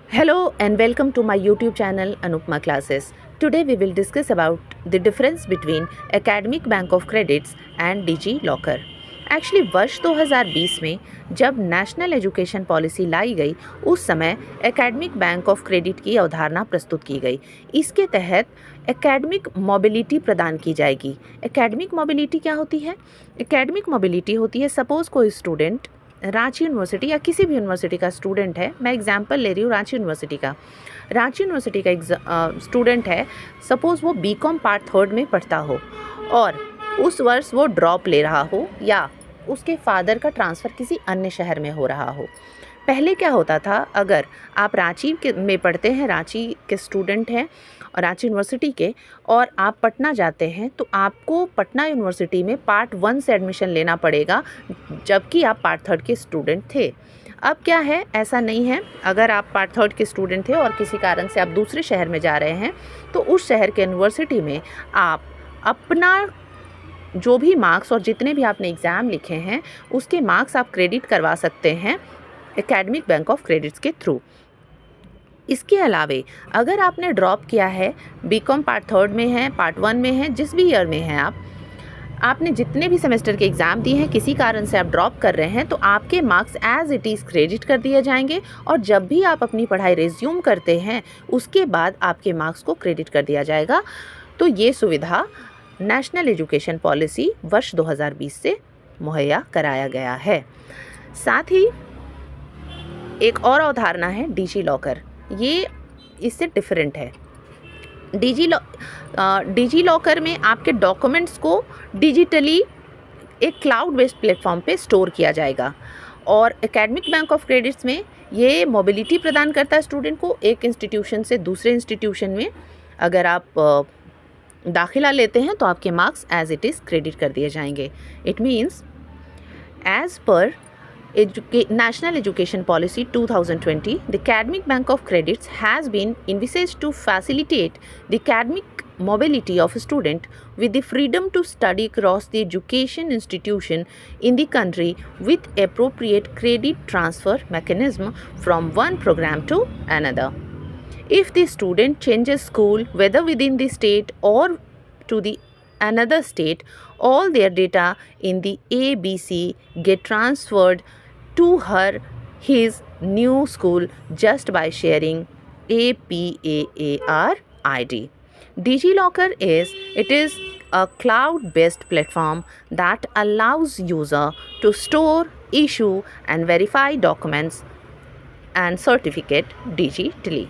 Hello and welcome to my YouTube channel Anupma Classes. Today we will discuss about the difference between Academic Bank of Credits and Digi Locker. Actually वर्ष 2020 में जब national education policy लाई गई उस समय academic bank of credit की अवधारणा प्रस्तुत की गई। इसके तहत एकेडमिक मोबिलिटी प्रदान की जाएगी। एकेडमिक मोबिलिटी क्या होती है? एकेडमिक मोबिलिटी होती है, सपोज़ कोई स्टूडेंट रांची यूनिवर्सिटी या किसी भी यूनिवर्सिटी का स्टूडेंट है, मैं एग्जांपल ले रही हूँ रांची यूनिवर्सिटी का स्टूडेंट है, सपोज़ वो बीकॉम पार्ट थर्ड में पढ़ता हो और उस वर्ष वो ड्रॉप ले रहा हो या उसके फादर का ट्रांसफ़र किसी अन्य शहर में हो रहा हो। पहले क्या होता था, अगर आप रांची में पढ़ते हैं, रांची के स्टूडेंट हैं रांची यूनिवर्सिटी के, और आप पटना जाते हैं तो आपको पटना यूनिवर्सिटी में पार्ट 1 से एडमिशन लेना पड़ेगा, जबकि आप पार्ट थर्ड के स्टूडेंट थे। अब क्या है, ऐसा नहीं है। अगर आप पार्ट थर्ड के स्टूडेंट थे और किसी कारण से आप दूसरे शहर में जा रहे हैं तो उस शहर के यूनिवर्सिटी में आप अपना जो भी मार्क्स और जितने भी आपने एग्ज़ाम लिखे हैं उसके मार्क्स आप क्रेडिट करवा सकते हैं एकेडमिक बैंक ऑफ क्रेडिट्स के थ्रू। इसके अलावे अगर आपने ड्रॉप किया है, बीकॉम पार्ट थर्ड में है, पार्ट 1 में है, जिस भी ईयर में हैं आपने जितने भी सेमेस्टर के एग्ज़ाम दिए हैं, किसी कारण से आप ड्रॉप कर रहे हैं तो आपके marks as it is credit कर दिए जाएंगे और जब भी आप अपनी पढ़ाई रिज्यूम करते हैं उसके बाद आपके मार्क्स को क्रेडिट कर दिया जाएगा। तो ये सुविधा नेशनल एजुकेशन पॉलिसी वर्ष 2020 से मुहैया कराया गया है। साथ ही एक और अवधारणा है डिजी लॉकर, ये इससे डिफरेंट है। डिजी लॉकर में आपके डॉक्यूमेंट्स को डिजिटली एक क्लाउड बेस्ड प्लेटफॉर्म पे स्टोर किया जाएगा और एकेडमिक बैंक ऑफ क्रेडिट्स में ये मोबिलिटी प्रदान करता है स्टूडेंट को एक इंस्टीट्यूशन से दूसरे इंस्टीट्यूशन में। अगर आप दाखिला लेते हैं तो आपके marks as it is credit कर दिए जाएंगे। इट मीन्स एज पर National Education Policy 2020, the Academic Bank of Credits has been envisaged to facilitate the academic mobility of a student with the freedom to study across the education institution in the country with appropriate credit transfer mechanism from one program to another. If the student changes school, whether within the state or to the another state, all their data in the ABC get transferred to his new school just by sharing APAAR ID. DigiLocker is a cloud-based platform that allows user to store, issue and verify documents and certificate digitally.